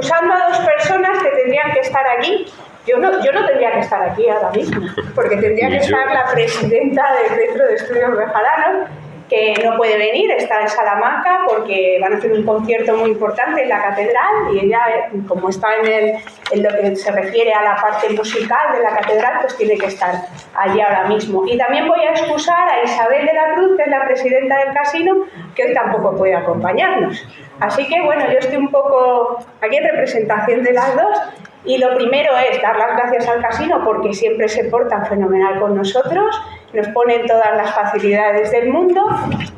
excusando a dos personas que tendrían que estar aquí. Yo no tendría que estar aquí ahora mismo, porque tendría que estar la presidenta del Centro de Estudios Bejaranos, que no puede venir, está en Salamanca porque van a hacer un concierto muy importante en la catedral y ella, como está en lo que se refiere a la parte musical de la catedral, pues tiene que estar allí ahora mismo. Y también voy a excusar a Isabel de la Cruz, que es la presidenta del casino, que hoy tampoco puede acompañarnos. Así que, bueno, yo estoy un poco aquí en representación de las dos. Y lo primero es dar las gracias al casino porque siempre se portan fenomenal con nosotros, nos ponen todas las facilidades del mundo,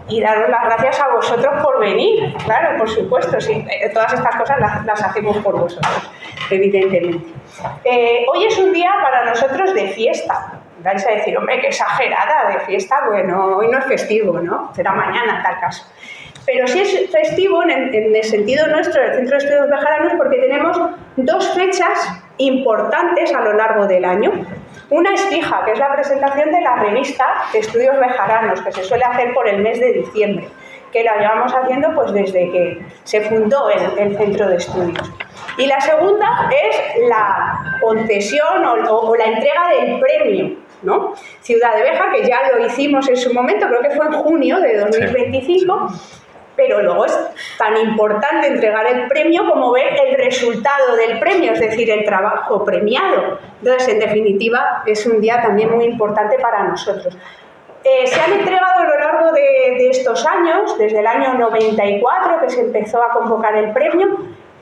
y daros las gracias a vosotros por venir, claro, por supuesto, sí, todas estas cosas las hacemos por vosotros, evidentemente. Hoy es un día para nosotros de fiesta. Vais a decir, hombre, qué exagerada, de fiesta, bueno, hoy no es festivo, ¿no? Será mañana en tal caso. Pero sí es festivo en el sentido nuestro del Centro de Estudios Bejaranos porque tenemos dos fechas importantes a lo largo del año. Una es fija, que es la presentación de la revista de Estudios Bejaranos, que se suele hacer por el mes de diciembre, que la llevamos haciendo pues desde que se fundó el Centro de Estudios. Y la segunda es la concesión o la entrega del premio, ¿no? Ciudad de Béjar, que ya lo hicimos en su momento, creo que fue en junio de 2025, pero luego es tan importante entregar el premio como ver el resultado del premio, es decir, el trabajo premiado. Entonces, en definitiva, es un día también muy importante para nosotros. Se han entregado a lo largo de estos años, desde el año 94, que se empezó a convocar el premio,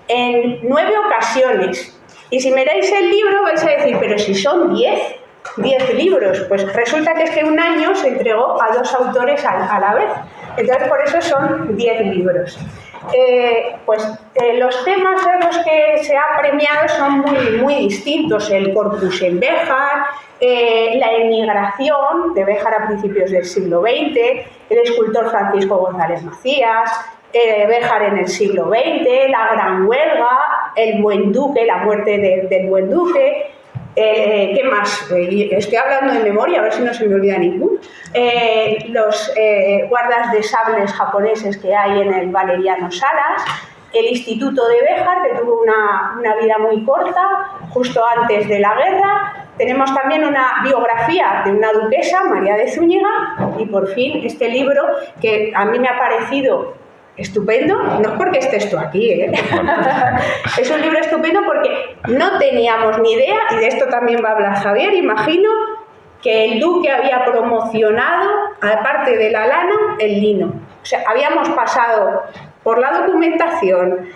en 9 ocasiones. Y si miráis el libro vais a decir, pero si son 10 libros, pues resulta que es que un año se entregó a 2 autores a la vez. Entonces, por eso son 10 libros. Los temas en los que se ha premiado son muy distintos. El Corpus en Béjar, la emigración de Béjar a principios del siglo XX, el escultor Francisco González Macías, Béjar en el siglo XX, la Gran Huelga, el Buen Duque, la muerte del Buen Duque. ¿Qué más? Estoy hablando de memoria, a ver si no se me olvida ninguno. Los guardas de sables japoneses que hay en el Valeriano Salas, el Instituto de Béjar, que tuvo una vida muy corta, justo antes de la guerra. Tenemos también una biografía de una duquesa, María de Zúñiga, y por fin este libro que a mí me ha parecido estupendo, no es porque estés tú aquí, es un libro estupendo porque no teníamos ni idea, y de esto también va a hablar Javier, imagino, que el duque había promocionado, aparte de la lana, el lino. O sea, habíamos pasado por la documentación,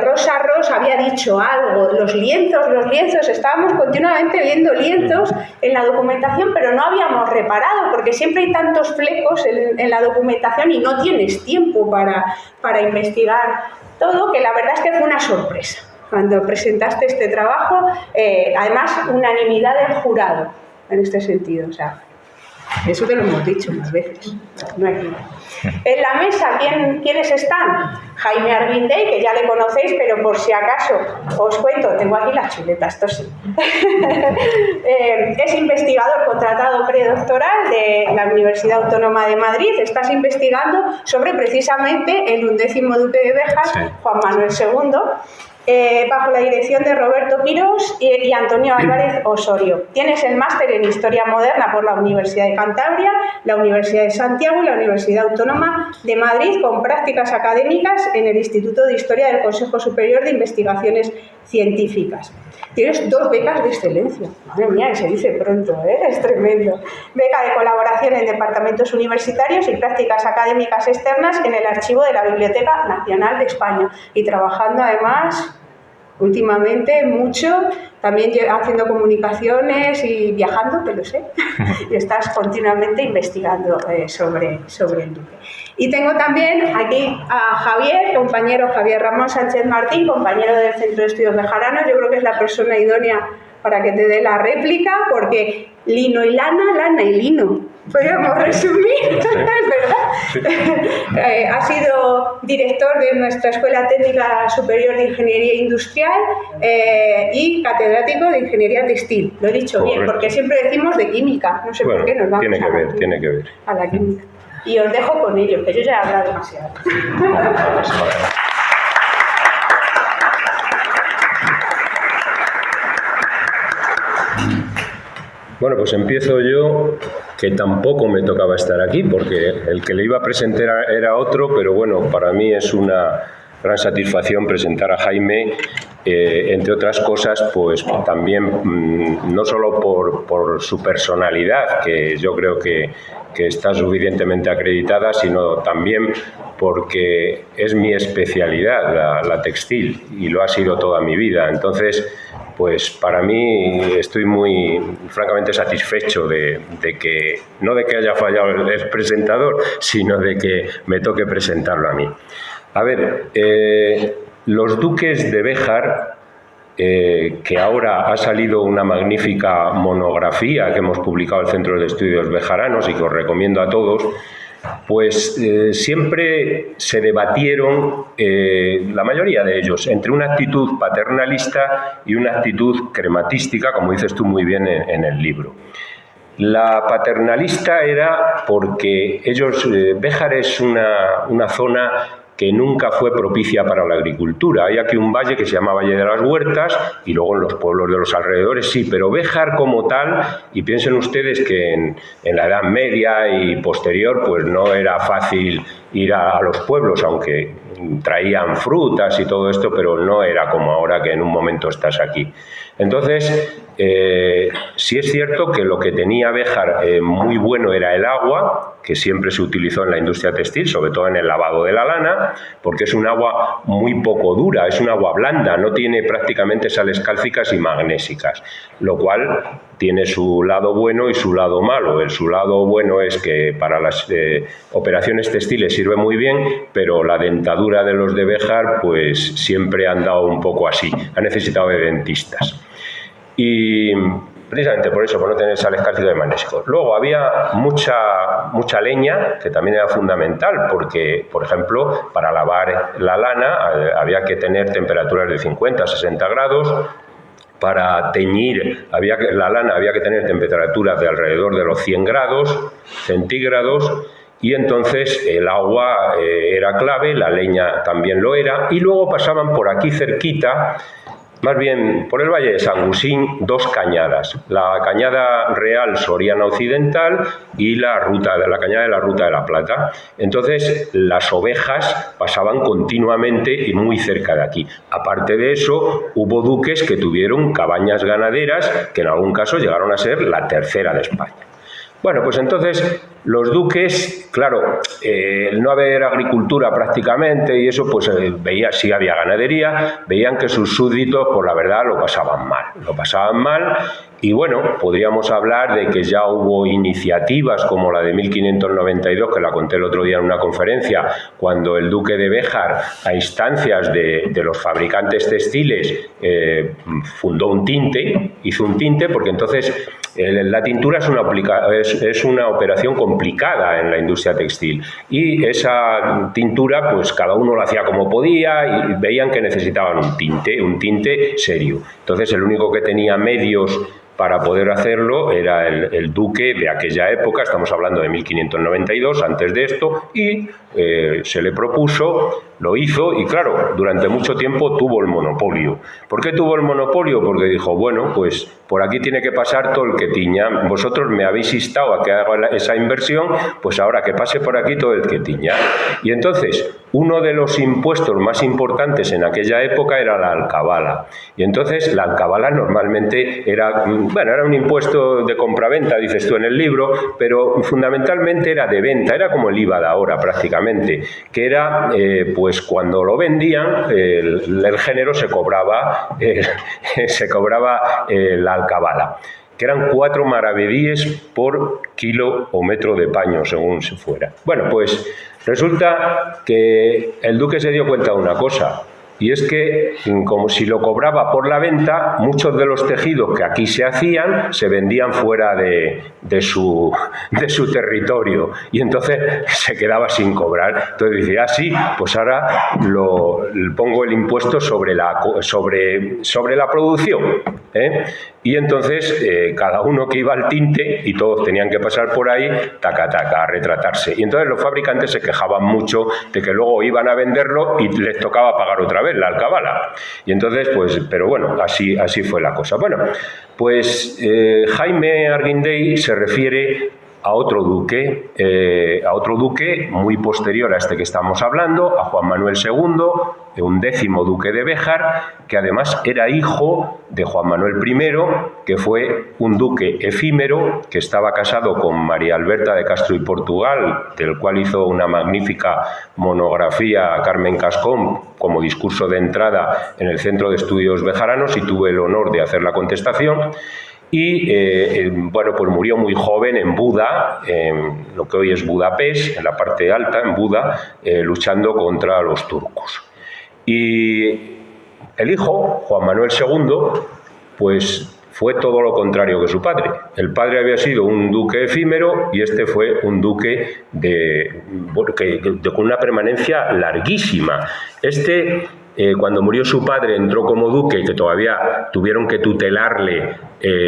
Rosa Ross había dicho algo, los lienzos, estábamos continuamente viendo lienzos en la documentación, pero no habíamos reparado, porque siempre hay tantos flecos en la documentación y no tienes tiempo para investigar todo, que la verdad es que fue una sorpresa. Cuando presentaste este trabajo, además, unanimidad del jurado, en este sentido, o sea, eso te lo hemos dicho más veces. No hay duda. En la mesa, ¿quiénes están? Jaime Arbindey, que ya le conocéis, pero por si acaso os cuento, tengo aquí la chuleta, esto sí. Es investigador contratado predoctoral de la Universidad Autónoma de Madrid. Estás investigando sobre precisamente el 11º duque de Béjar, Juan Manuel II. Bajo la dirección de Roberto Quirós y Antonio Álvarez Osorio. Tienes el máster en Historia Moderna por la Universidad de Cantabria, la Universidad de Santiago y la Universidad Autónoma de Madrid, con prácticas académicas en el Instituto de Historia del Consejo Superior de Investigaciones Científicas. Tienes 2 becas de excelencia. Madre mía, que se dice pronto, es tremendo. Beca de colaboración en departamentos universitarios y prácticas académicas externas en el archivo de la Biblioteca Nacional de España. Y trabajando además últimamente mucho, también haciendo comunicaciones y viajando, que lo sé, y estás continuamente investigando sobre el duque. Y tengo también aquí a Javier, compañero Javier Ramón Sánchez Martín, compañero del Centro de Estudios Bejaranos. Yo creo que es la persona idónea para que te dé la réplica, porque lino y lana, lana y lino. Podríamos resumir, ¿es verdad? Ha sido director de nuestra Escuela Técnica Superior de Ingeniería Industrial y catedrático de Ingeniería Textil. Lo he dicho bien, porque siempre decimos de química. No sé por qué nos vamos tiene que ver a la química. Y os dejo con ello, que yo ya he hablado demasiado. Bueno, pues empiezo yo, que tampoco me tocaba estar aquí, porque el que le iba a presentar era otro, pero bueno, para mí es una gran satisfacción presentar a Jaime, entre otras cosas, pues también no solo por su personalidad, que yo creo que está suficientemente acreditada, sino también porque es mi especialidad, la textil, y lo ha sido toda mi vida. Entonces, pues para mí estoy muy francamente satisfecho de que, no de que haya fallado el presentador, sino de que me toque presentarlo a mí. A ver, los duques de Béjar, que ahora ha salido una magnífica monografía que hemos publicado el Centro de Estudios Bejaranos y que os recomiendo a todos, pues siempre se debatieron, la mayoría de ellos, entre una actitud paternalista y una actitud crematística, como dices tú muy bien en el libro. La paternalista era porque ellos, Béjar es una zona que nunca fue propicia para la agricultura. Hay aquí un valle que se llama Valle de las Huertas y luego en los pueblos de los alrededores sí, pero Béjar como tal, y piensen ustedes que en la Edad Media y posterior pues no era fácil ir a los pueblos, aunque traían frutas y todo esto, pero no era como ahora que en un momento estás aquí. Entonces, sí es cierto que lo que tenía Béjar muy bueno era el agua, que siempre se utilizó en la industria textil, sobre todo en el lavado de la lana, porque es un agua muy poco dura, es un agua blanda, no tiene prácticamente sales cálcicas y magnésicas, lo cual tiene su lado bueno y su lado malo. Su lado bueno es que para las operaciones textiles sirve muy bien, pero la dentadura de los de Béjar pues siempre ha andado un poco así, ha necesitado de dentistas. Y precisamente por eso, por no tener sales cálcicas y magnésicos. Luego había mucha leña, que también era fundamental, porque, por ejemplo, para lavar la lana había que tener temperaturas de 50 a 60 grados. Para teñir la lana había que tener temperaturas de alrededor de los 100 grados centígrados. Y entonces el agua era clave, la leña también lo era. Y luego pasaban por aquí cerquita, más bien por el Valle de San Gusín, dos cañadas. La cañada real Soriana Occidental y la cañada de la Ruta de la Plata. Entonces las ovejas pasaban continuamente y muy cerca de aquí. Aparte de eso, hubo duques que tuvieron cabañas ganaderas que en algún caso llegaron a ser la tercera de España. Bueno, pues entonces los duques, claro, no haber agricultura prácticamente y eso, pues sí había ganadería, veían que sus súbditos, por la verdad, lo pasaban mal. Y bueno, podríamos hablar de que ya hubo iniciativas como la de 1592, que la conté el otro día en una conferencia, cuando el duque de Béjar, a instancias de los fabricantes textiles, fundó un tinte, hizo un tinte, porque entonces la tintura es una operación complicada en la industria textil y esa tintura pues cada uno lo hacía como podía y veían que necesitaban un tinte serio. Entonces el único que tenía medios para poder hacerlo era el duque de aquella época, estamos hablando de 1592, antes de esto, y se le propuso, lo hizo y claro, durante mucho tiempo tuvo el monopolio. ¿Por qué tuvo el monopolio? Porque dijo, bueno, pues por aquí tiene que pasar todo el que tiña. Vosotros me habéis instado a que haga esa inversión, pues ahora que pase por aquí todo el que tiña. Y entonces, uno de los impuestos más importantes en aquella época era la alcabala. Y entonces la alcabala normalmente era un impuesto de compraventa, dices tú en el libro, pero fundamentalmente era de venta, era como el IVA de ahora prácticamente, que era, pues cuando lo vendían, el género se cobraba la alcabala, que eran 4 maravedíes por kilo o metro de paño, según se fuera. Bueno, pues resulta que el duque se dio cuenta de una cosa, y es que, como si lo cobraba por la venta, muchos de los tejidos que aquí se hacían se vendían fuera de su territorio y entonces se quedaba sin cobrar. Entonces decía, sí, pues ahora pongo el impuesto sobre la producción, Y entonces cada uno que iba al tinte, y todos tenían que pasar por ahí, taca, a retratarse. Y entonces los fabricantes se quejaban mucho de que luego iban a venderlo y les tocaba pagar otra vez, en la alcabala. Y entonces, pues, pero bueno, así fue la cosa. Bueno, pues Jaime Arguindey se refiere a otro duque muy posterior a este que estamos hablando, a Juan Manuel II, undécimo duque de Béjar, que además era hijo de Juan Manuel I, que fue un duque efímero, que estaba casado con María Alberta de Castro y Portugal, del cual hizo una magnífica monografía Carmen Cascón como discurso de entrada en el Centro de Estudios Bejaranos, y tuve el honor de hacer la contestación. Y bueno, pues murió muy joven en Buda, en lo que hoy es Budapest, en la parte alta, en Buda, luchando contra los turcos. Y el hijo, Juan Manuel II, pues fue todo lo contrario que su padre. El padre había sido un duque efímero y este fue un duque con una permanencia larguísima. Cuando murió su padre, entró como duque, que todavía tuvieron que tutelarle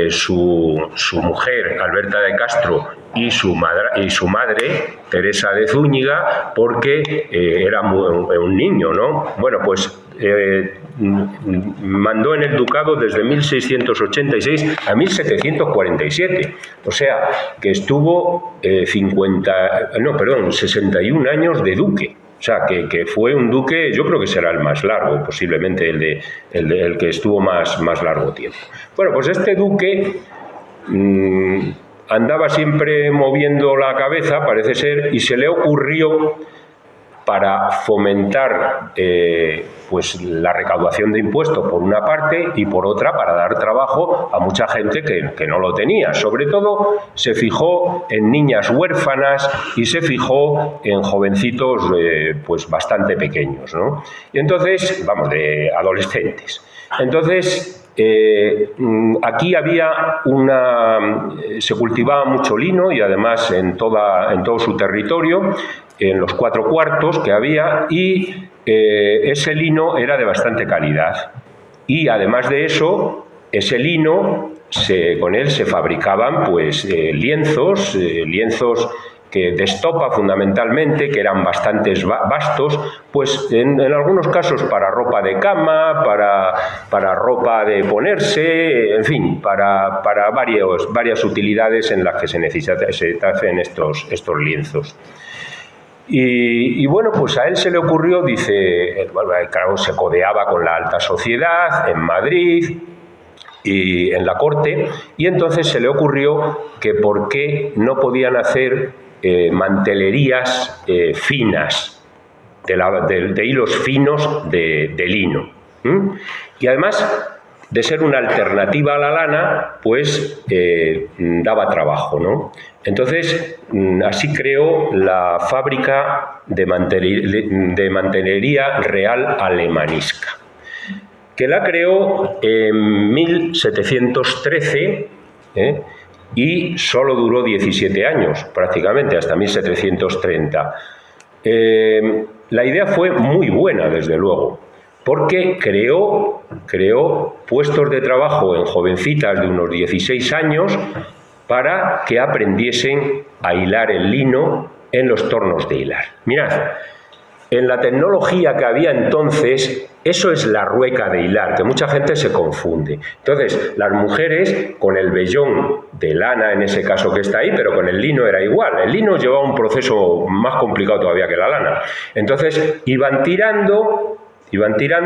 su mujer, Alberta de Castro, y su madre, Teresa de Zúñiga, porque era un niño, ¿no? Bueno, pues mandó en el ducado desde 1686 a 1747, o sea, que estuvo 61 años de duque. O sea, que fue un duque, yo creo que será el más largo, posiblemente el que estuvo más largo tiempo. Bueno, pues este duque andaba siempre moviendo la cabeza, parece ser, y se le ocurrió, para fomentar pues la recaudación de impuestos por una parte, y por otra para dar trabajo a mucha gente que no lo tenía. Sobre todo se fijó en niñas huérfanas y se fijó en jovencitos pues bastante pequeños, ¿no? Y entonces, vamos, de adolescentes. Entonces, aquí se cultivaba mucho lino, y además en todo su territorio, en los 4 cuartos que había, y ese lino era de bastante calidad. Y además de eso, ese lino, con él se fabricaban pues lienzos de estopa fundamentalmente, que eran bastantes vastos, pues en algunos casos para ropa de cama, para ropa de ponerse, en fin, para varias utilidades en las que se hacen estos lienzos. Y bueno, pues a él se le ocurrió, dice, bueno, claro, se codeaba con la alta sociedad en Madrid y en la corte, y entonces se le ocurrió que por qué no podían hacer mantelerías finas, de hilos finos de lino. Y además de ser una alternativa a la lana, pues daba trabajo, ¿no? Entonces, así creó la fábrica de mantelería real alemanisca, que la creó en 1713, y solo duró 17 años, prácticamente, hasta 1730. La idea fue muy buena, desde luego, porque creó puestos de trabajo en jovencitas de unos 16 años para que aprendiesen a hilar el lino en los tornos de hilar. Mirad, en la tecnología que había entonces, eso es la rueca de hilar, que mucha gente se confunde. Entonces, las mujeres, con el vellón de lana, en ese caso que está ahí, pero con el lino era igual. El lino llevaba un proceso más complicado todavía que la lana. Entonces, iban tirando,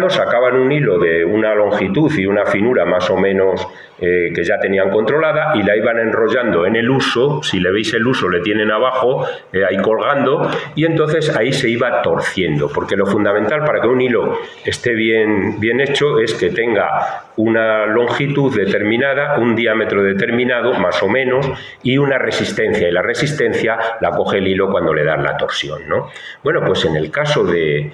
sacaban un hilo de una longitud y una finura más o menos que ya tenían controlada, y la iban enrollando en el huso. Si le veis el huso, le tienen abajo, ahí colgando, y entonces ahí se iba torciendo, porque lo fundamental para que un hilo esté bien hecho es que tenga una longitud determinada, un diámetro determinado, más o menos, y una resistencia, y la resistencia la coge el hilo cuando le dan la torsión, ¿no? Bueno, pues en el caso de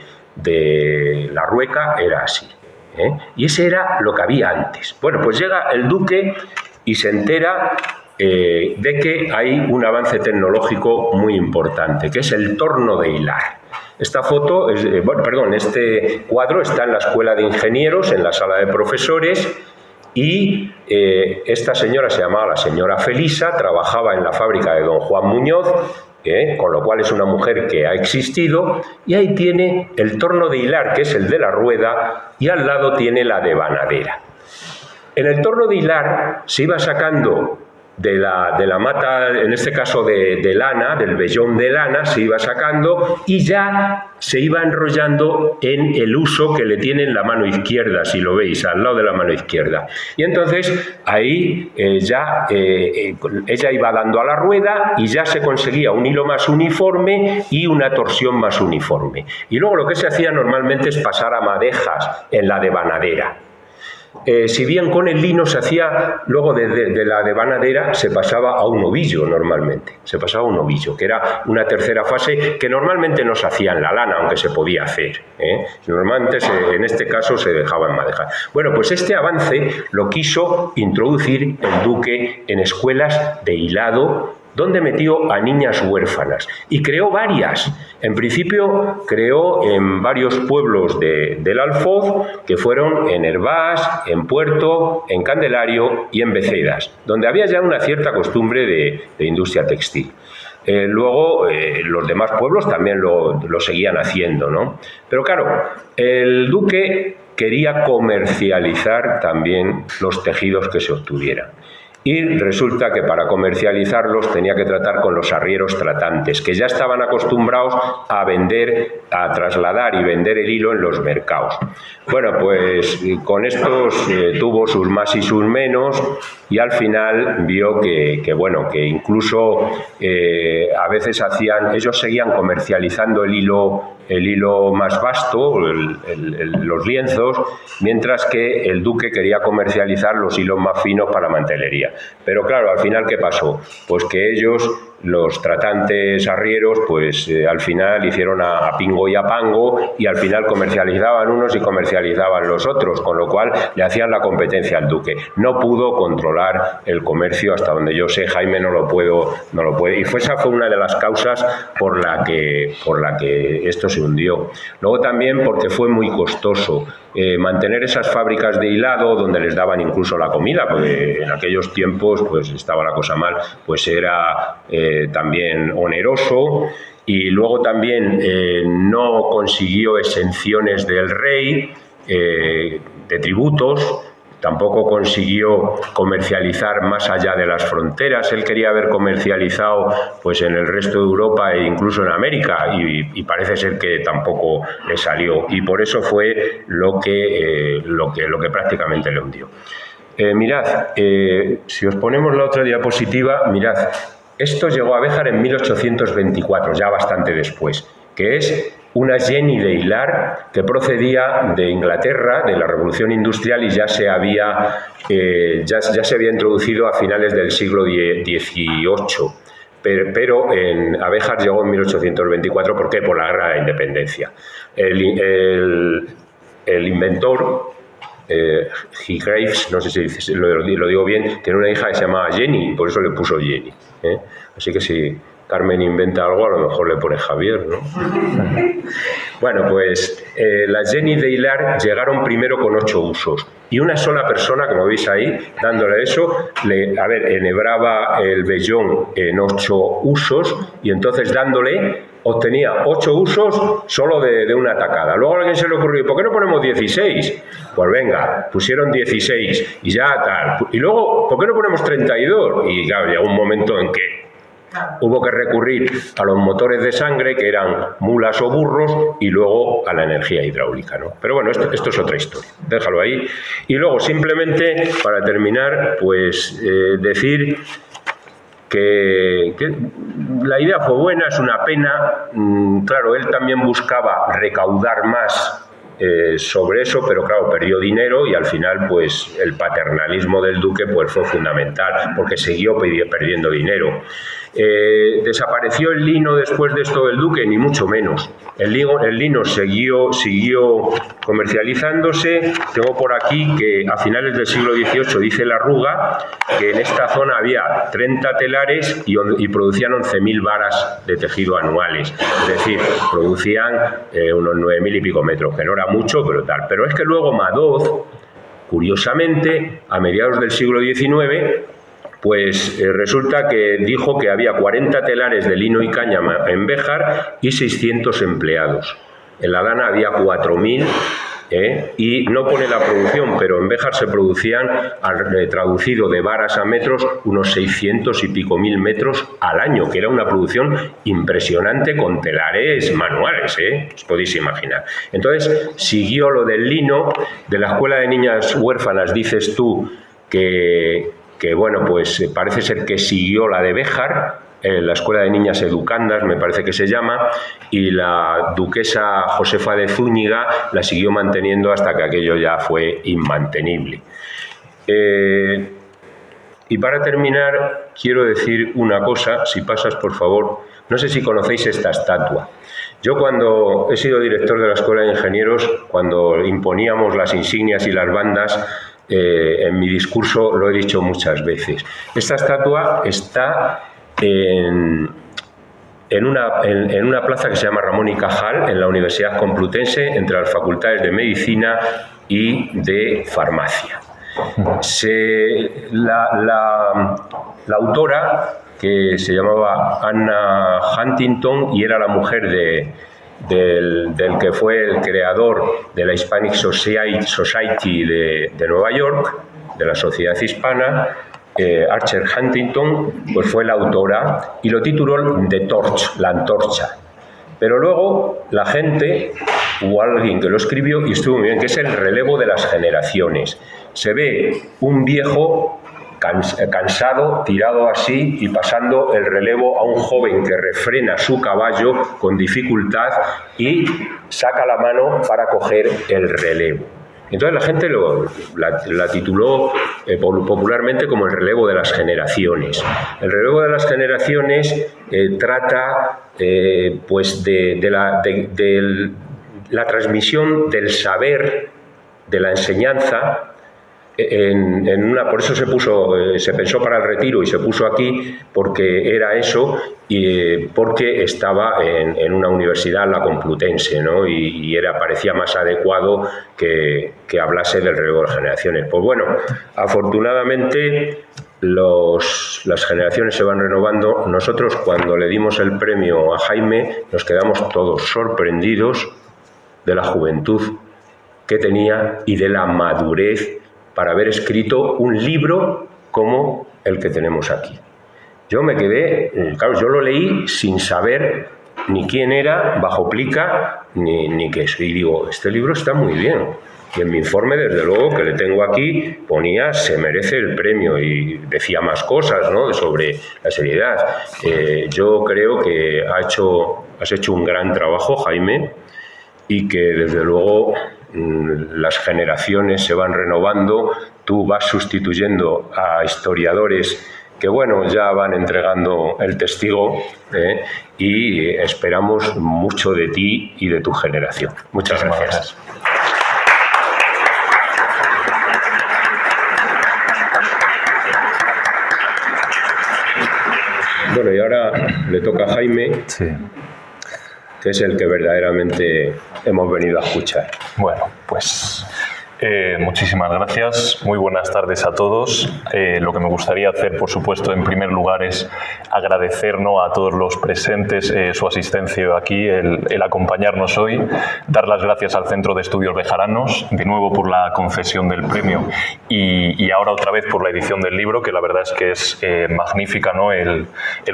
la rueca era así, y ese era lo que había antes. Bueno, pues llega el duque y se entera de que hay un avance tecnológico muy importante, que es el torno de hilar. Este cuadro está en la Escuela de Ingenieros, en la sala de profesores, y esta señora se llamaba la señora Felisa, trabajaba en la fábrica de don Juan Muñoz, con lo cual es una mujer que ha existido, y ahí tiene el torno de hilar, que es el de la rueda, y al lado tiene la devanadera. En el torno de hilar se iba sacando de la mata, en este caso de lana, del vellón de lana, se iba sacando y ya se iba enrollando en el uso que le tiene en la mano izquierda, si lo veis, al lado de la mano izquierda. Y entonces ahí ella iba dando a la rueda y ya se conseguía un hilo más uniforme y una torsión más uniforme. Y luego lo que se hacía normalmente es pasar a madejas en la devanadera. Si bien con el lino se hacía, luego de la devanadera se pasaba a un ovillo normalmente, se pasaba a un ovillo, que era una tercera fase que normalmente no se hacía en la lana, aunque se podía hacer, Normalmente en este caso se dejaba en madejas. Bueno, pues este avance lo quiso introducir el duque en escuelas de hilado, donde metió a niñas huérfanas y creó varias. En principio creó en varios pueblos del Alfoz, que fueron en Hervás, en Puerto, en Candelario y en Becedas, donde había ya una cierta costumbre de industria textil. Luego los demás pueblos también lo seguían haciendo, ¿no? Pero claro, el duque quería comercializar también los tejidos que se obtuvieran. Y resulta que para comercializarlos tenía que tratar con los arrieros tratantes, que ya estaban acostumbrados a vender, a trasladar y vender el hilo en los mercados. Bueno, pues con estos tuvo sus más y sus menos, y al final vio que incluso a veces ellos seguían comercializando el hilo más vasto, los lienzos, mientras que el duque quería comercializar los hilos más finos para mantelería. Pero claro, al final, ¿qué pasó? Pues que ellos, los tratantes arrieros, pues al final hicieron a pingo y a pango, y al final comercializaban unos y comercializaban los otros, con lo cual le hacían la competencia al duque. No pudo controlar el comercio, hasta donde yo sé. Jaime no lo puede, y esa fue una de las causas por la que esto se hundió. Luego también porque fue muy costoso mantener esas fábricas de hilado, donde les daban incluso la comida, porque en aquellos tiempos pues estaba la cosa mal, pues era también oneroso. Y luego también no consiguió exenciones del rey de tributos. Tampoco consiguió comercializar más allá de las fronteras. Él quería haber comercializado pues en el resto de Europa e incluso en América, y parece ser que tampoco le salió, y por eso fue lo que prácticamente le hundió. Mirad, si os ponemos la otra diapositiva, mirad, esto llegó a Béjar en 1824, ya bastante después, que es una Jenny de hilar que procedía de Inglaterra, de la Revolución Industrial, y ya se había introducido a finales del siglo XVIII. Pero a Béjar llegó en 1824, ¿por qué? Por la Guerra de la Independencia. El inventor, Graves, no sé si lo digo bien, tiene una hija que se llamaba Jenny, y por eso le puso Jenny. Así que si Carmen inventa algo, a lo mejor le pone Javier, ¿no? Bueno, pues las Jenny de hilar llegaron primero con 8 usos, y una sola persona, como veis ahí, dándole eso, enhebraba el vellón en 8 usos, y entonces dándole obtenía 8 usos solo de una tacada. Luego a alguien se le ocurrió, ¿por qué no ponemos 16? Pues venga, pusieron 16 y ya tal. Y luego, ¿por qué no ponemos 32? Y claro, llegó un momento en que hubo que recurrir a los motores de sangre, que eran mulas o burros, y luego a la energía hidráulica, ¿no? Pero bueno, esto es otra historia, déjalo ahí. Y luego, simplemente, para terminar, pues decir que la idea fue buena, es una pena. Claro, él también buscaba recaudar más sobre eso, pero claro, perdió dinero, y al final pues el paternalismo del duque pues fue fundamental, porque siguió perdiendo dinero. ¿Desapareció el lino después de esto del duque? Ni mucho menos. El lino siguió comercializándose. Tengo por aquí que a finales del siglo XVIII, dice la Arruga, que en esta zona había 30 telares y producían 11.000 varas de tejido anuales. Es decir, producían unos 9.000 y pico metros, que no era mucho, pero tal. Pero es que luego Madoz, curiosamente, a mediados del siglo XIX, pues resulta que dijo que había 40 telares de lino y cáñama en Béjar y 600 empleados. En la lana había 4.000, y no pone la producción, pero en Béjar se producían, traducido de varas a metros, unos 600 y pico mil metros al año, que era una producción impresionante con telares manuales, os podéis imaginar. Entonces siguió lo del lino. De la Escuela de Niñas Huérfanas dices tú que bueno, pues parece ser que siguió la de Béjar, la Escuela de Niñas Educandas, me parece que se llama, y la duquesa Josefa de Zúñiga la siguió manteniendo hasta que aquello ya fue inmantenible. Y para terminar, quiero decir una cosa, si pasas por favor, no sé si conocéis esta estatua. Yo cuando he sido director de la Escuela de Ingenieros, cuando imponíamos las insignias y las bandas, en mi discurso lo he dicho muchas veces. Esta estatua está en una plaza que se llama Ramón y Cajal, en la Universidad Complutense, entre las facultades de Medicina y de Farmacia. La autora, que se llamaba Anna Huntington y era la mujer del que fue el creador de la Hispanic Society de Nueva York, de la Sociedad Hispana, Archer Huntington, pues fue la autora y lo tituló The Torch, la antorcha. Pero luego la gente, hubo alguien que lo escribió y estuvo muy bien, que es el relevo de las generaciones. Se ve un viejo cansado, tirado así y pasando el relevo a un joven que refrena su caballo con dificultad y saca la mano para coger el relevo. Entonces la gente la tituló popularmente como el relevo de las generaciones. El relevo de las generaciones trata pues de la transmisión del saber, de la enseñanza. Por eso se pensó para el retiro y se puso aquí, porque era eso, y porque estaba en una universidad, la Complutense, ¿no? Y parecía más adecuado que hablase del relevo de las generaciones. Pues bueno, afortunadamente las generaciones se van renovando. Nosotros, cuando le dimos el premio a Jaime, nos quedamos todos sorprendidos de la juventud que tenía y de la madurez para haber escrito un libro como el que tenemos aquí. Yo me quedé, claro, yo lo leí sin saber ni quién era, bajo plica, ni qué es. Y digo, este libro está muy bien. Y en mi informe, desde luego, que le tengo aquí, ponía, se merece el premio, y decía más cosas, ¿no?, sobre la seriedad. Yo creo que has hecho un gran trabajo, Jaime, y que desde luego las generaciones se van renovando, tú vas sustituyendo a historiadores que, bueno, ya van entregando el testigo, y esperamos mucho de ti y de tu generación. Muchas gracias. Bueno, y ahora le toca a Jaime. Sí. Que es el que verdaderamente hemos venido a escuchar. Bueno, pues muchísimas gracias, muy buenas tardes a todos. Lo que me gustaría hacer, por supuesto, en primer lugar es agradecer, ¿no?, a todos los presentes su asistencia aquí, el acompañarnos hoy, dar las gracias al Centro de Estudios Bejaranos, de nuevo por la concesión del premio y ahora otra vez por la edición del libro, que la verdad es que es magnífica, ¿no? El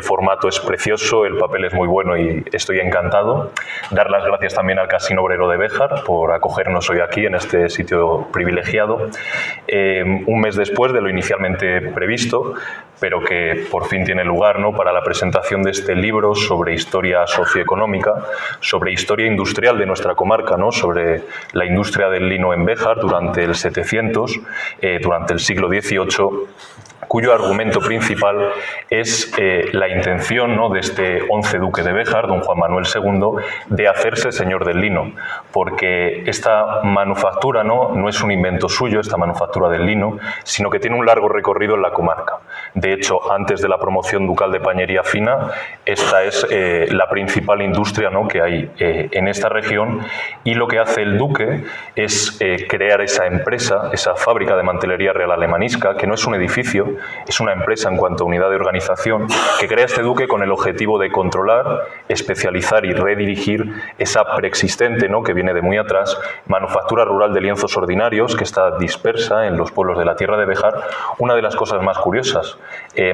formato es precioso, el papel es muy bueno y estoy encantado. Dar las gracias también al Casino Obrero de Béjar por acogernos hoy aquí en este sitio privilegiado, un mes después de lo inicialmente previsto, pero que por fin tiene lugar, ¿no?, para la presentación de este libro sobre historia socioeconómica, sobre historia industrial de nuestra comarca, ¿no?, sobre la industria del lino en Béjar durante el 700, durante el siglo XVIII, cuyo argumento principal es la intención, ¿no?, de este 11 duque de Béjar, don Juan Manuel II, de hacerse señor del lino, porque esta manufactura no es un invento suyo, esta manufactura del lino, sino que tiene un largo recorrido en la comarca. De hecho, antes de la promoción ducal de pañería fina, esta es la principal industria, ¿no?, que hay en esta región, y lo que hace el duque es crear esa empresa, esa fábrica de mantelería real alemanisca, que no es un edificio, es una empresa en cuanto a unidad de organización, que crea este duque con el objetivo de controlar, especializar y redirigir esa preexistente, ¿no?, que viene de muy atrás, manufactura rural de lienzos ordinarios que está dispersa en los pueblos de la tierra de Béjar. Una de las cosas más curiosas,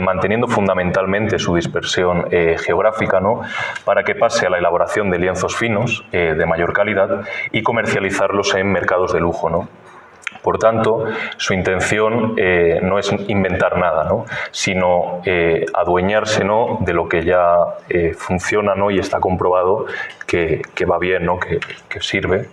manteniendo fundamentalmente su dispersión geográfica, ¿no?, para que pase a la elaboración de lienzos finos de mayor calidad y comercializarlos en mercados de lujo, ¿no? Por tanto, su intención no es inventar nada, ¿no?, sino adueñarse, ¿no?, de lo que ya funciona, ¿no?, y está comprobado que va bien, ¿no?, que sirve.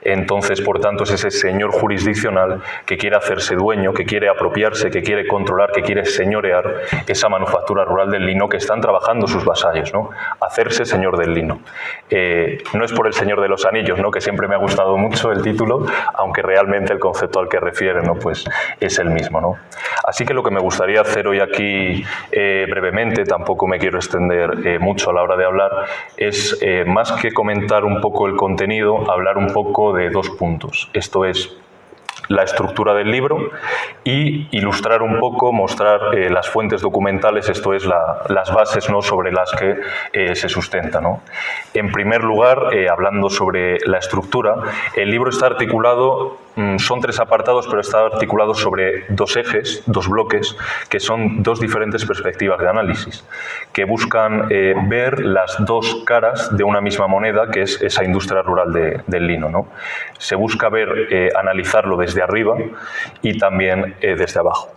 Entonces, por tanto, es ese señor jurisdiccional que quiere hacerse dueño, que quiere apropiarse, que quiere controlar, que quiere señorear esa manufactura rural del lino que están trabajando sus vasallos, ¿no? Hacerse señor del lino. No es por el Señor de los Anillos, ¿no?, que siempre me ha gustado mucho el título, aunque realmente el concepto al que refiere, ¿no?, pues es el mismo, ¿no? Así que lo que me gustaría hacer hoy aquí brevemente, tampoco me quiero extender mucho a la hora de hablar, es más que comentar un poco el contenido, hablar un poco de dos puntos. Esto es la estructura del libro y ilustrar un poco, mostrar las fuentes documentales, esto es las bases, ¿no?, sobre las que se sustenta, ¿no? En primer lugar, hablando sobre la estructura, el libro está articulado, son 3 apartados, pero está articulado sobre 2 ejes, 2 bloques, que son 2 diferentes perspectivas de análisis, que buscan ver las 2 caras de una misma moneda, que es esa industria rural del lino, ¿no? Se busca ver, analizarlo desde arriba y también desde abajo.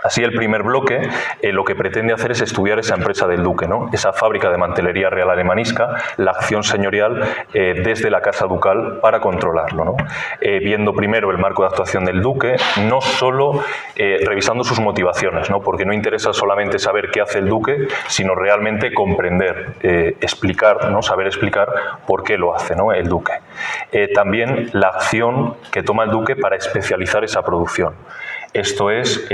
Así, el primer bloque lo que pretende hacer es estudiar esa empresa del duque, ¿no?, esa fábrica de mantelería real alemanisca, la acción señorial desde la casa ducal para controlarlo, ¿no? Viendo primero el marco de actuación del duque, no solo revisando sus motivaciones, ¿no?, porque no interesa solamente saber qué hace el duque, sino realmente comprender, explicar, ¿no?, saber explicar por qué lo hace, ¿no?, el duque. También la acción que toma el duque para especializar esa producción. Esto es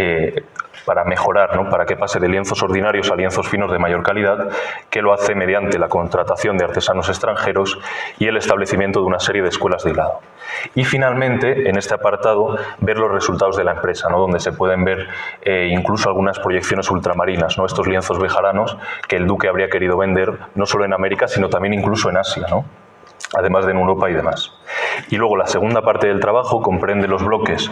para mejorar, ¿no?, para que pase de lienzos ordinarios a lienzos finos de mayor calidad, que lo hace mediante la contratación de artesanos extranjeros y el establecimiento de una serie de escuelas de hilado. Y finalmente, en este apartado, ver los resultados de la empresa, ¿no?, donde se pueden ver incluso algunas proyecciones ultramarinas, ¿no?, estos lienzos bejaranos que el duque habría querido vender no solo en América, sino también incluso en Asia, ¿no?, además de en Europa y demás. Y luego la segunda parte del trabajo comprende los bloques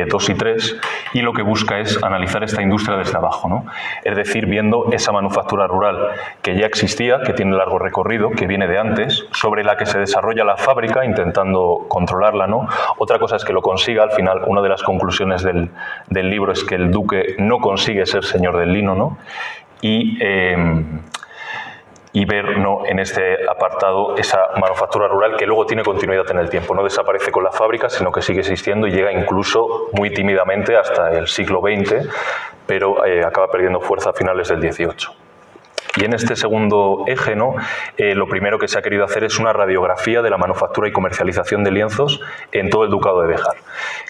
2 y 3 y lo que busca es analizar esta industria desde abajo, ¿no? Es decir, viendo esa manufactura rural que ya existía, que tiene largo recorrido, que viene de antes, sobre la que se desarrolla la fábrica intentando controlarla, ¿no? Otra cosa es que lo consiga. Al final, una de las conclusiones del libro es que el duque no consigue ser señor del lino, ¿no? Y ver, ¿no?, en este apartado esa manufactura rural que luego tiene continuidad en el tiempo. No desaparece con la fábrica, sino que sigue existiendo y llega incluso muy tímidamente hasta el siglo XX, pero acaba perdiendo fuerza a finales del XVIII. Y en este segundo eje, ¿no?, lo primero que se ha querido hacer es una radiografía de la manufactura y comercialización de lienzos en todo el Ducado de Béjar,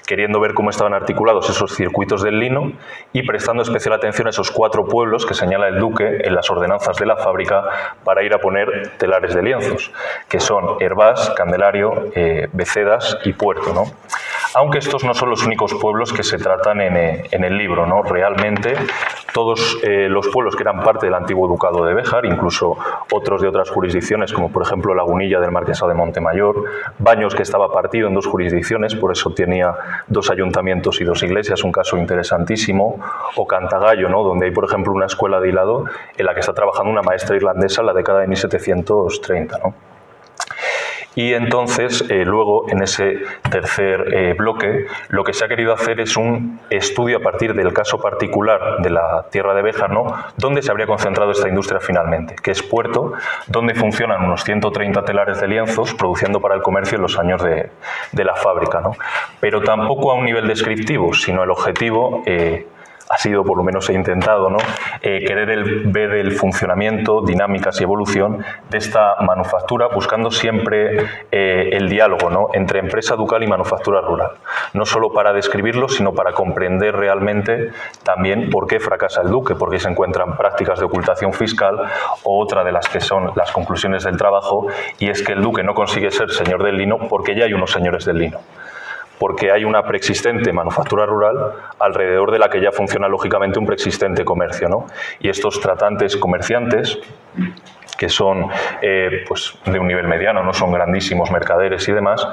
queriendo ver cómo estaban articulados esos circuitos del lino y prestando especial atención a esos 4 pueblos que señala el duque en las ordenanzas de la fábrica para ir a poner telares de lienzos, que son Hervás, Candelario, Becedas y Puerto, ¿no? Aunque estos no son los únicos pueblos que se tratan en el libro, ¿no? Realmente todos los pueblos que eran parte del antiguo Ducado de Béjar, incluso otros de otras jurisdicciones, como por ejemplo Lagunilla del Marquesado de Montemayor, Baños, que estaba partido en 2 jurisdicciones, por eso tenía 2 ayuntamientos y 2 iglesias, un caso interesantísimo, o Cantagallo, ¿no?, donde hay por ejemplo una escuela de hilado en la que está trabajando una maestra irlandesa en la década de 1730, ¿no? Y entonces, luego, en ese tercer bloque, lo que se ha querido hacer es un estudio a partir del caso particular de la tierra de Béjar, ¿no?, donde se habría concentrado esta industria finalmente, que es Puerto, donde funcionan unos 130 telares de lienzos, produciendo para el comercio en los años de la fábrica, ¿no? Pero tampoco a un nivel descriptivo, sino el objetivo ha sido, por lo menos he intentado, ¿no? Querer ver el funcionamiento, dinámicas y evolución de esta manufactura, buscando siempre el diálogo, ¿no? Entre empresa ducal y manufactura rural. No solo para describirlo, sino para comprender realmente también por qué fracasa el duque, por qué se encuentran prácticas de ocultación fiscal, o otra de las que son las conclusiones del trabajo, y es que el duque no consigue ser señor del lino porque ya hay unos señores del lino. Porque hay una preexistente manufactura rural alrededor de la que ya funciona lógicamente un preexistente comercio, ¿no? Y estos tratantes comerciantes, que son pues de un nivel mediano, no son grandísimos mercaderes y demás,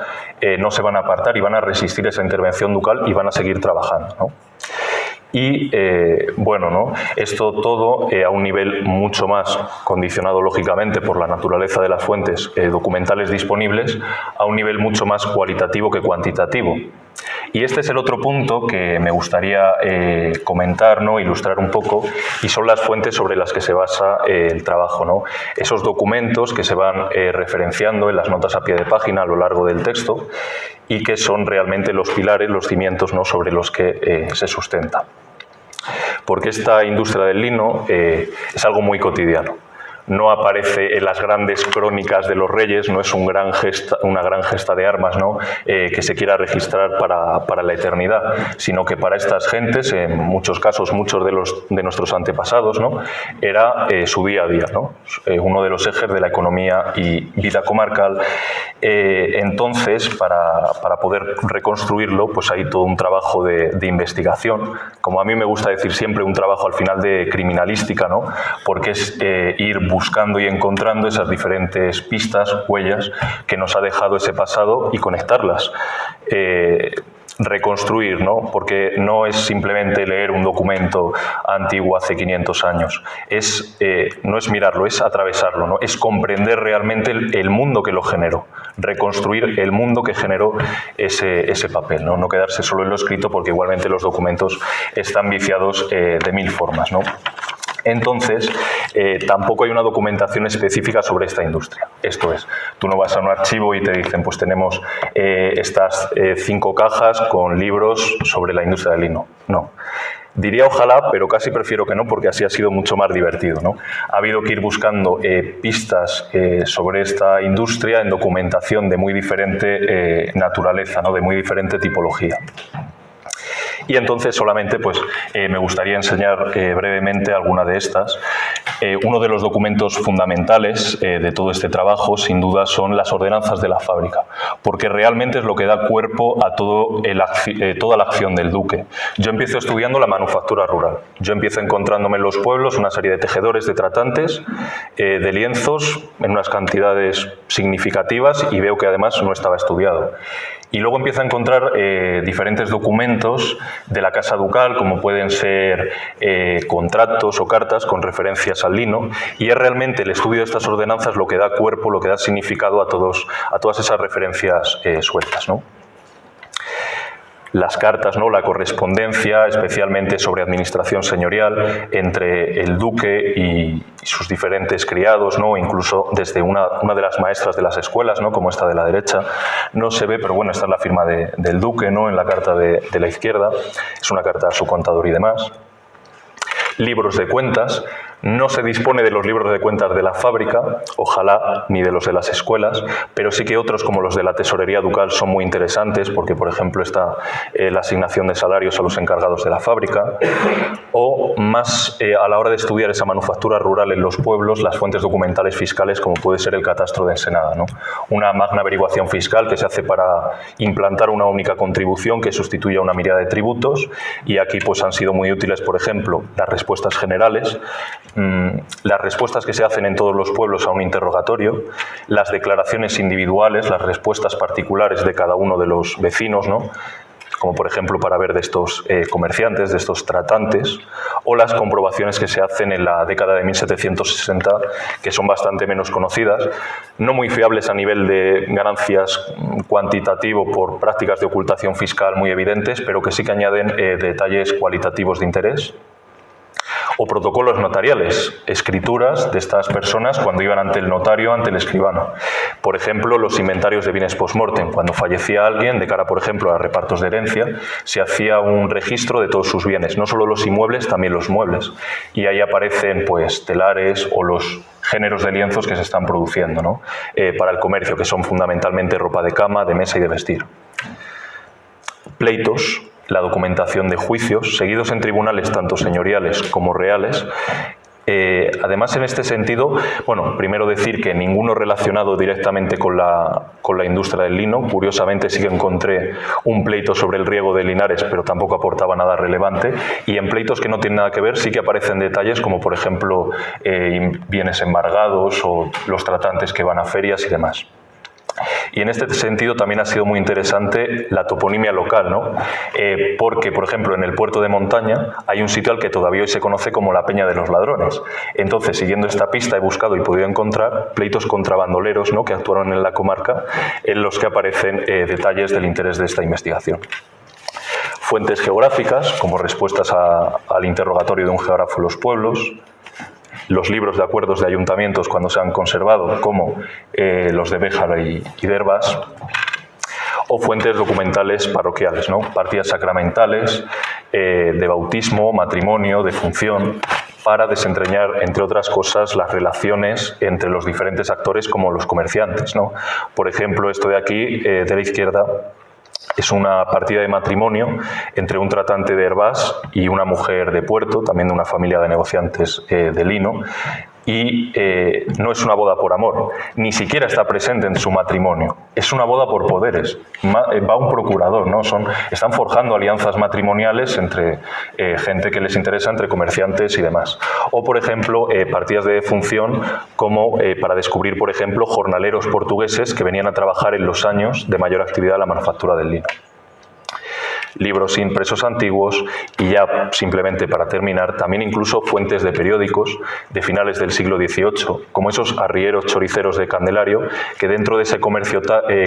no se van a apartar y van a resistir esa intervención ducal y van a seguir trabajando, ¿no? Y bueno, ¿no? Esto todo a un nivel mucho más condicionado lógicamente por la naturaleza de las fuentes documentales disponibles, a un nivel mucho más cualitativo que cuantitativo. Y este es el otro punto que me gustaría comentar, ¿no? Ilustrar un poco, y son las fuentes sobre las que se basa el trabajo, ¿no? Esos documentos que se van referenciando en las notas a pie de página a lo largo del texto y que son realmente los pilares, los cimientos, ¿no? Sobre los que se sustenta. Porque esta industria del lino es algo muy cotidiano. No aparece en las grandes crónicas de los reyes, no es una gran gesta de armas, ¿no? Que se quiera registrar para la eternidad, sino que para estas gentes, en muchos casos, muchos de nuestros antepasados, ¿no? Era su día a día, ¿no? Uno de los ejes de la economía y vida comarcal. Entonces, para poder reconstruirlo, pues hay todo un trabajo de investigación, como a mí me gusta decir siempre, un trabajo al final de criminalística, ¿no? Porque es ir buscando y encontrando esas diferentes pistas, huellas que nos ha dejado ese pasado y conectarlas. Reconstruir, ¿no? Porque no es simplemente leer un documento antiguo hace 500 años, no es mirarlo, es atravesarlo, ¿no? Es comprender realmente el mundo que lo generó, reconstruir el mundo que generó ese papel, ¿no? No quedarse solo en lo escrito, porque igualmente los documentos están viciados de mil formas, ¿no? Entonces, tampoco hay una documentación específica sobre esta industria. Esto es, tú no vas a un archivo y te dicen, pues tenemos estas 5 cajas con libros sobre la industria del lino. No. Diría ojalá, pero casi prefiero que no, porque así ha sido mucho más divertido, ¿no? Ha habido que ir buscando pistas sobre esta industria en documentación de muy diferente naturaleza, ¿no? De muy diferente tipología. Y entonces solamente pues, me gustaría enseñar brevemente alguna de estas. Uno de los documentos fundamentales de todo este trabajo, sin duda, son las ordenanzas de la fábrica, porque realmente es lo que da cuerpo a toda la acción del duque. Yo empiezo estudiando la manufactura rural. Yo empiezo encontrándome en los pueblos una serie de tejedores, de tratantes, de lienzos en unas cantidades significativas, y veo que además no estaba estudiado. Y luego empiezo a encontrar diferentes documentos de la Casa Ducal, como pueden ser contratos o cartas con referencias al lino, y es realmente el estudio de estas ordenanzas lo que da cuerpo, lo que da significado a todas esas referencias sueltas, ¿no? Las cartas, ¿no? La correspondencia, especialmente sobre administración señorial, entre el duque y sus diferentes criados, ¿no? Incluso desde una de las maestras de las escuelas, ¿no? Como esta de la derecha, no se ve, pero bueno, esta es la firma del duque, ¿no? En la carta de la izquierda, es una carta a su contador y demás. Libros de cuentas. No se dispone de los libros de cuentas de la fábrica, ojalá, ni de los de las escuelas, pero sí que otros, como los de la tesorería ducal, son muy interesantes, porque, por ejemplo, está la asignación de salarios a los encargados de la fábrica, o más a la hora de estudiar esa manufactura rural en los pueblos, las fuentes documentales fiscales, como puede ser el catastro de Ensenada, ¿no? Una magna averiguación fiscal que se hace para implantar una única contribución que sustituya una mirada de tributos, y aquí pues han sido muy útiles, por ejemplo, las respuestas generales, las respuestas que se hacen en todos los pueblos a un interrogatorio, las declaraciones individuales, las respuestas particulares de cada uno de los vecinos, ¿no? Como por ejemplo para ver de estos comerciantes, de estos tratantes, o las comprobaciones que se hacen en la década de 1760, que son bastante menos conocidas, no muy fiables a nivel de ganancias cuantitativo por prácticas de ocultación fiscal muy evidentes, pero que sí que añaden detalles cualitativos de interés. O protocolos notariales, escrituras de estas personas cuando iban ante el notario, ante el escribano. Por ejemplo, los inventarios de bienes post-mortem. Cuando fallecía alguien, de cara, por ejemplo, a repartos de herencia, se hacía un registro de todos sus bienes, no solo los inmuebles, también los muebles. Y ahí aparecen pues telares o los géneros de lienzos que se están produciendo, ¿no? Para el comercio, que son fundamentalmente ropa de cama, de mesa y de vestir. Pleitos, la documentación de juicios, seguidos en tribunales tanto señoriales como reales. Además, en este sentido, bueno, primero decir que ninguno relacionado directamente con la industria del lino. Curiosamente sí que encontré un pleito sobre el riego de Linares, pero tampoco aportaba nada relevante. Y en pleitos que no tienen nada que ver sí que aparecen detalles como, por ejemplo, bienes embargados o los tratantes que van a ferias y demás. Y en este sentido también ha sido muy interesante la toponimia local, ¿no? Porque, por ejemplo, en el puerto de Montaña hay un sitio al que todavía hoy se conoce como la Peña de los Ladrones. Entonces, siguiendo esta pista, he buscado y podido encontrar pleitos contra bandoleros, ¿no?, que actuaron en la comarca, en los que aparecen detalles del interés de esta investigación. Fuentes geográficas, como respuestas al interrogatorio de un geógrafo de los pueblos. Los libros de acuerdos de ayuntamientos cuando se han conservado, como los de Béjar y de Hervás, o fuentes documentales parroquiales, ¿no? Partidas sacramentales, de bautismo, matrimonio, defunción, para desentrañar, entre otras cosas, las relaciones entre los diferentes actores como los comerciantes, ¿no? Por ejemplo, esto de aquí, de la izquierda, es una partida de matrimonio entre un tratante de Hervás y una mujer de Puerto, también de una familia de negociantes de lino, y no es una boda por amor, ni siquiera está presente en su matrimonio, es una boda por poderes. Va un procurador, ¿no? Están forjando alianzas matrimoniales entre gente que les interesa, entre comerciantes y demás. O, por ejemplo, partidas de defunción como para descubrir, por ejemplo, jornaleros portugueses que venían a trabajar en los años de mayor actividad en la manufactura del lino. Libros impresos antiguos y ya simplemente para terminar, también incluso fuentes de periódicos de finales del siglo XVIII, como esos arrieros choriceros de Candelario, que dentro de ese comercio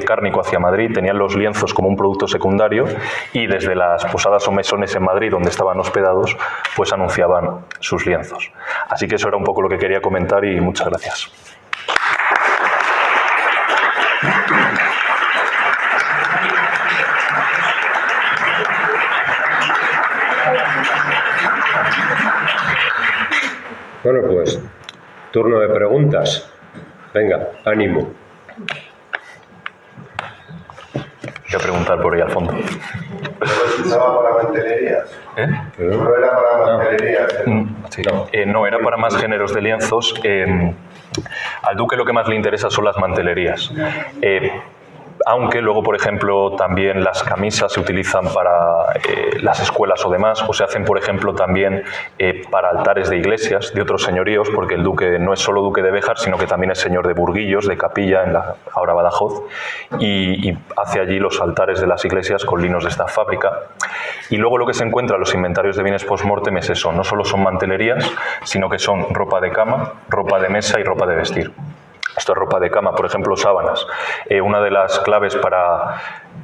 cárnico hacia Madrid tenían los lienzos como un producto secundario y desde las posadas o mesones en Madrid donde estaban hospedados, pues anunciaban sus lienzos. Así que eso era un poco lo que quería comentar y muchas gracias. Bueno, pues, turno de preguntas. Venga, ánimo. Voy a preguntar por ahí al fondo. ¿Estaba para mantelerías? ¿No era para mantelerías? Sí. No, era para más géneros de lienzos. Al duque lo que más le interesa son las mantelerías. Aunque luego, por ejemplo, también las camisas se utilizan para las escuelas o demás, o se hacen, por ejemplo, también para altares de iglesias de otros señoríos, porque el duque no es solo duque de Béjar, sino que también es señor de Burguillos, de Capilla, en ahora Badajoz, y hace allí los altares de las iglesias con linos de esta fábrica. Y luego lo que se encuentra en los inventarios de bienes post-mortem es eso, no solo son mantelerías, sino que son ropa de cama, ropa de mesa y ropa de vestir. Esto es ropa de cama, por ejemplo, sábanas. Una de las claves para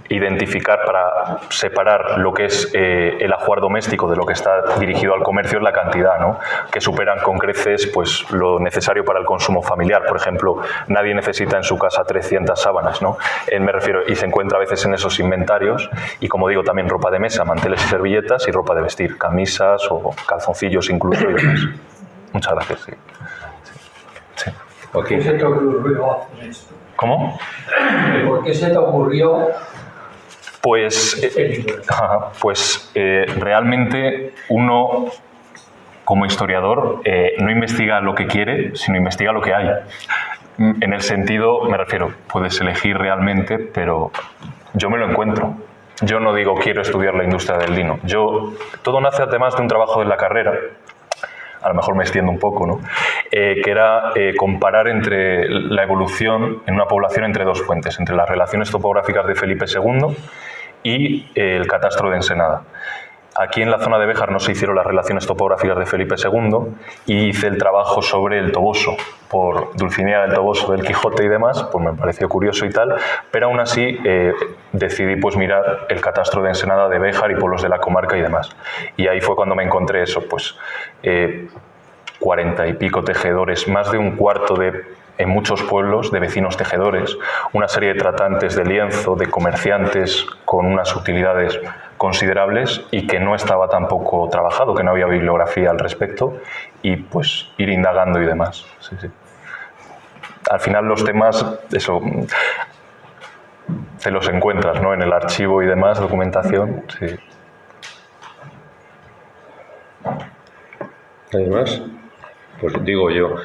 identificar, para separar lo que es el ajuar doméstico de lo que está dirigido al comercio es la cantidad, ¿no? Que superan con creces pues, lo necesario para el consumo familiar. Por ejemplo, nadie necesita en su casa 300 sábanas, ¿no? Me refiero, y se encuentra a veces en esos inventarios. Y como digo, también ropa de mesa, manteles y servilletas, y ropa de vestir, camisas o calzoncillos incluso y demás. Muchas gracias. Sí. Sí. ¿Por qué se te ocurrió hacer esto? ¿Cómo? ¿Por qué se te ocurrió? Pues realmente uno, como historiador, no investiga lo que quiere, sino investiga lo que hay. En el sentido, me refiero, puedes elegir realmente, pero yo me lo encuentro. Yo no digo quiero estudiar la industria del lino. Todo nace además de un trabajo de la carrera. A lo mejor me extiendo un poco, ¿no? Que era comparar entre la evolución en una población entre dos fuentes, entre las relaciones topográficas de Felipe II y el catastro de Ensenada. aquí en la zona de Béjar no se hicieron las relaciones topográficas de Felipe II y hice el trabajo sobre el Toboso, por Dulcinea del Toboso, del Quijote y demás, pues me pareció curioso y tal, pero aún así decidí pues mirar el catastro de Ensenada, de Béjar y pueblos de la comarca y demás. Y ahí fue cuando me encontré eso, pues 40 y pico tejedores, más de un cuarto en muchos pueblos de vecinos tejedores, una serie de tratantes de lienzo, de comerciantes con unas utilidades considerables y que no estaba tampoco trabajado, que no había bibliografía al respecto, y pues ir indagando y demás. Sí, sí. Al final los temas, eso, te los encuentras, ¿no? En el archivo y demás, documentación. Sí. Además, pues digo yo,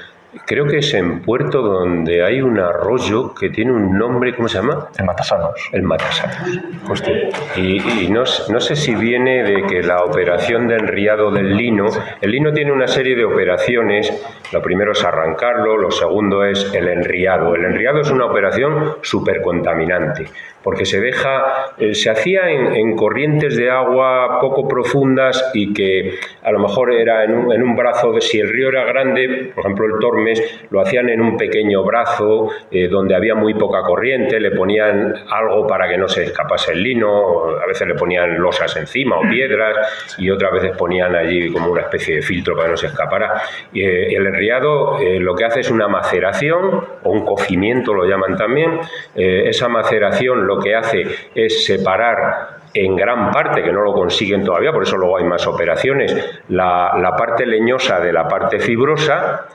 creo que es en Puerto donde hay un arroyo que tiene un nombre, ¿cómo se llama? El Matasanos. El Matasanos. Justo. Y no sé si viene de que la operación de enriado del lino, el lino tiene una serie de operaciones, lo primero es arrancarlo, lo segundo es el enriado. El enriado es una operación supercontaminante, porque se hacía en corrientes de agua poco profundas y que a lo mejor era en un brazo, si el río era grande, por ejemplo el Tormes, lo hacían en un pequeño brazo donde había muy poca corriente, le ponían algo para que no se escapase el lino, a veces le ponían losas encima o piedras y otras veces ponían allí como una especie de filtro para que no se escapara. El enriado lo que hace es una maceración o un cocimiento, lo llaman también. Esa maceración lo que hace es separar en gran parte, que no lo consiguen todavía, por eso luego hay más operaciones, la parte leñosa de la parte fibrosa.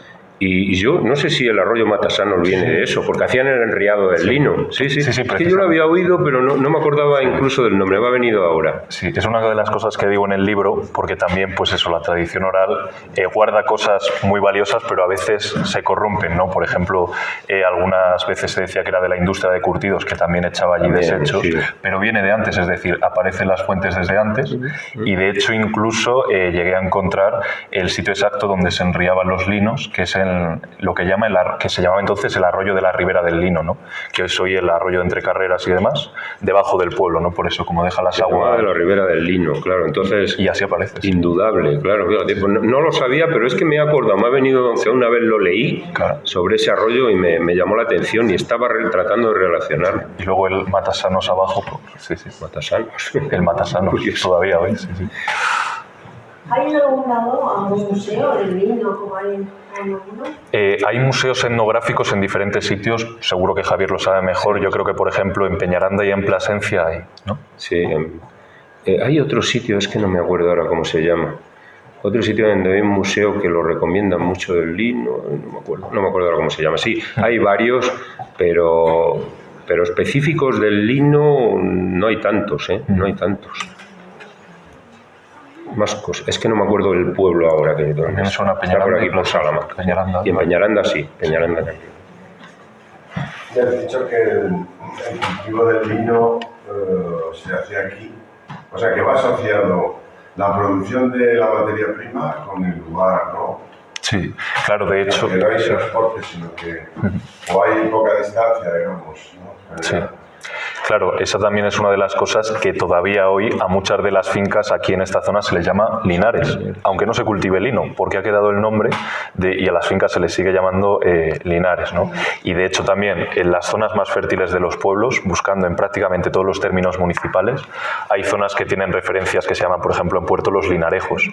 Y yo no sé si el arroyo Matasanos viene de eso, porque hacían el enriado del lino. Sí, es que yo lo había oído, pero no me acordaba incluso del nombre, me ha venido ahora. Sí, es una de las cosas que digo en el libro, porque también, pues eso, la tradición oral guarda cosas muy valiosas, pero a veces se corrompen, ¿no? Por ejemplo, algunas veces se decía que era de la industria de curtidos, que también echaba allí desechos, sí. Pero viene de antes, es decir, aparecen las fuentes desde antes, y de hecho incluso llegué a encontrar el sitio exacto donde se enriaban los linos, que es en lo que se llamaba entonces el arroyo de la Ribera del Lino, ¿no? Que es hoy el arroyo de Entre Carreras y demás, debajo del pueblo, ¿no? Por eso, como deja las aguas... de la Ribera del Lino, claro, entonces... Y así aparece. Indudable, claro. Fíjate, pues no lo sabía, pero es que me he acordado, me ha venido, que una vez lo leí, claro, sobre ese arroyo y me llamó la atención y estaba tratando de relacionarlo. Y luego el Matasanos abajo, pues, sí. Matasanos. El Matasanos, todavía hoy, sí. ¿Hay algún museo del vino como hay en alguno? Hay museos etnográficos en diferentes sitios, seguro que Javier lo sabe mejor. Yo creo que, por ejemplo, en Peñaranda y en Plasencia hay, ¿no? Sí, hay otro sitio, es que no me acuerdo ahora cómo se llama. Otro sitio donde hay un museo que lo recomiendan mucho del lino, no me acuerdo ahora cómo se llama. Sí, hay varios, pero específicos del lino no hay tantos, no hay tantos. Más cosas. Es que no me acuerdo del pueblo ahora que también suena Peñaranda. Está por aquí, por Salamanca. Peñaranda. Y en Peñaranda sí, Peñaranda también. Ya has dicho que el cultivo del vino se hace aquí. O sea, que va asociado la producción de la materia prima con el lugar, ¿no? Sí, claro, de hecho... Que no hay transporte, sino que o hay poca distancia, digamos, ¿no? Sí. Claro, esa también es una de las cosas que todavía hoy a muchas de las fincas aquí en esta zona se les llama linares, aunque no se cultive lino, porque ha quedado el nombre y a las fincas se les sigue llamando linares, ¿no? Y de hecho también en las zonas más fértiles de los pueblos, buscando en prácticamente todos los términos municipales, hay zonas que tienen referencias que se llaman, por ejemplo, en Puerto los linarejos,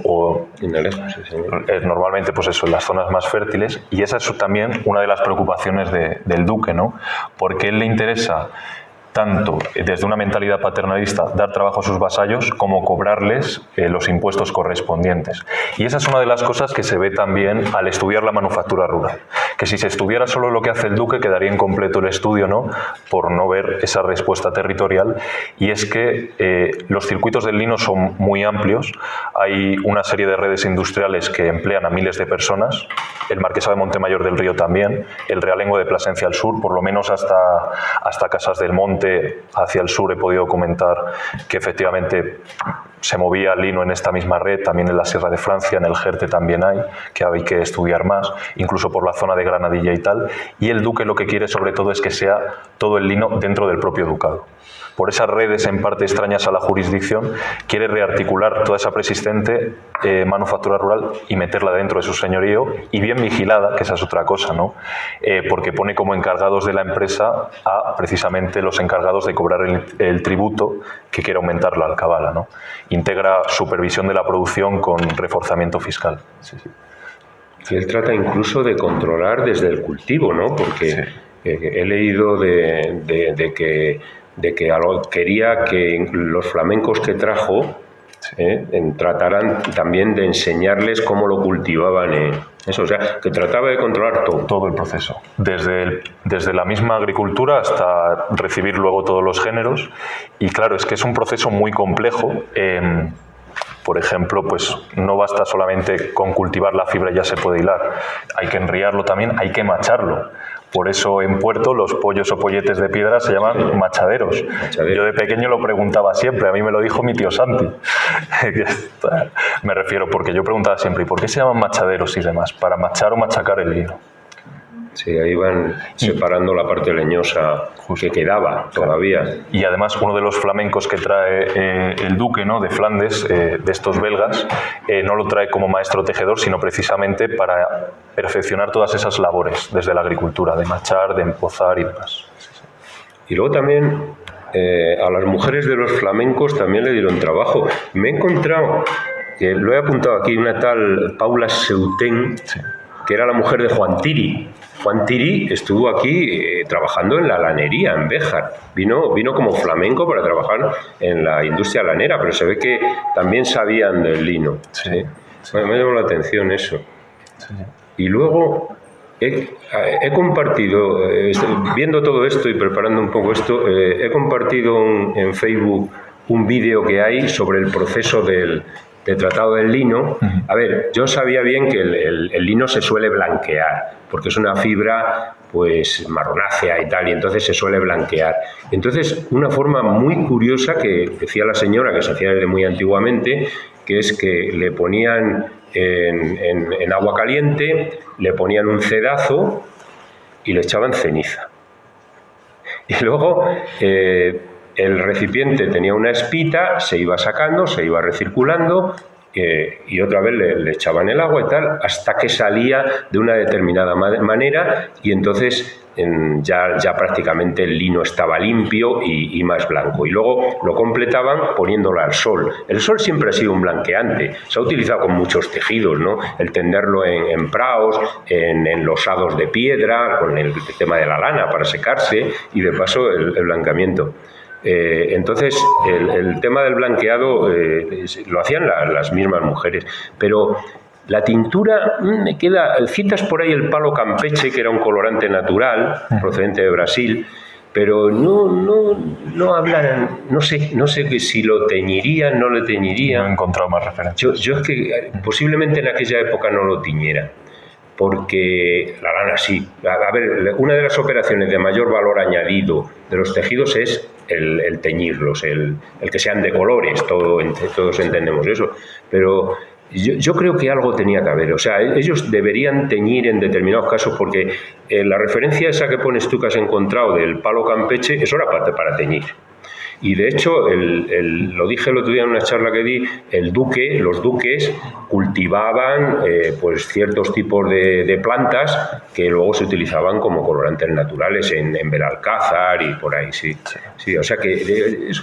o linarejos, sí. Normalmente pues eso, en las zonas más fértiles, y esa es también una de las preocupaciones del duque, ¿no? Porque él le interesa tanto desde una mentalidad paternalista dar trabajo a sus vasallos como cobrarles los impuestos correspondientes. Y esa es una de las cosas que se ve también al estudiar la manufactura rural, que si se estudiara solo lo que hace el duque quedaría incompleto el estudio, ¿no? Por no ver esa respuesta territorial, y es que los circuitos del lino son muy amplios, hay una serie de redes industriales que emplean a miles de personas, el Marquesado de Montemayor del Río también, el Realengo de Plasencia al sur, por lo menos hasta Casas del Monte hacia el sur he podido comentar que efectivamente se movía el lino en esta misma red, también en la Sierra de Francia, en el Jerte también hay que estudiar más, incluso por la zona de Granadilla y tal, y el duque lo que quiere sobre todo es que sea todo el lino dentro del propio ducado. por esas redes en parte extrañas a la jurisdicción, quiere rearticular toda esa persistente manufactura rural y meterla dentro de su señorío, y bien vigilada, que esa es otra cosa, ¿no? Porque pone como encargados de la empresa a precisamente los encargados de cobrar el tributo que quiere aumentar la alcabala, ¿no? Integra supervisión de la producción con reforzamiento fiscal. Sí, sí. Y él trata incluso de controlar desde el cultivo, ¿no? Porque Sí. he leído de que quería que los flamencos que trajo trataran también de enseñarles cómo lo cultivaban. Eso, o sea, que trataba de controlar todo. Todo el proceso, desde la misma agricultura hasta recibir luego todos los géneros. Y claro, es que es un proceso muy complejo. Por ejemplo, pues no basta solamente con cultivar la fibra y ya se puede hilar. Hay que enriarlo también, hay que macharlo. Por eso en Puerto los pollos o polletes de piedra se llaman machaderos. Yo de pequeño lo preguntaba siempre, a mí me lo dijo mi tío Santi. Me refiero, porque yo preguntaba siempre, ¿y por qué se llaman machaderos y demás? ¿Para machar o machacar el lino? Sí, ahí van separando la parte leñosa que quedaba todavía. Y además uno de los flamencos que trae el duque, ¿no?, de Flandes, de estos belgas, no lo trae como maestro tejedor, sino precisamente para perfeccionar todas esas labores desde la agricultura, de machar, de empozar y demás. Y luego también a las mujeres de los flamencos también le dieron trabajo. Me he encontrado, que lo he apuntado aquí, una tal Paula Seutén, Sí. que era la mujer de Juan Tiri. Juan Tiri estuvo aquí trabajando en la lanería, en Béjar. Vino como flamenco para trabajar en la industria lanera, pero se ve que también sabían del lino. Sí. Bueno, me llamó la atención eso. Y luego he compartido, viendo todo esto y preparando un poco esto, he compartido en Facebook un vídeo que hay sobre el proceso del tratado del lino. A ver, yo sabía bien que el lino se suele blanquear, porque es una fibra pues marronácea y tal, y entonces se suele blanquear. Entonces, una forma muy curiosa que decía la señora, que se hacía desde muy antiguamente, que es que le ponían en agua caliente, le ponían un cedazo y le echaban ceniza. Y luego el recipiente tenía una espita, se iba sacando, se iba recirculando y otra vez le echaban el agua y tal, hasta que salía de una determinada manera, y entonces ya prácticamente el lino estaba limpio y más blanco. Y luego lo completaban poniéndolo al sol. El sol siempre ha sido un blanqueante, se ha utilizado con muchos tejidos, ¿no? El tenderlo en praos, en losados de piedra, con el tema de la lana para secarse, y de paso el blanqueamiento. Entonces el tema del blanqueado lo hacían las mismas mujeres, pero la tintura me queda, citas por ahí el palo campeche, que era un colorante natural procedente de Brasil, pero no hablan, no sé que si lo teñirían, no le teñirían. No he encontrado más referencias. Yo es que posiblemente en aquella época no lo tiñeran, porque la lana sí. A ver, una de las operaciones de mayor valor añadido de los tejidos es el teñirlos, el que sean de colores, todos entendemos eso, pero yo creo que algo tenía que haber. O sea, ellos deberían teñir en determinados casos, porque la referencia esa que pones tú, que has encontrado del palo campeche, eso era para teñir. Y de hecho, lo dije el otro día en una charla que di, los duques cultivaban pues ciertos tipos de plantas que luego se utilizaban como colorantes naturales en Belalcázar y por ahí, sí. Sí, o sea que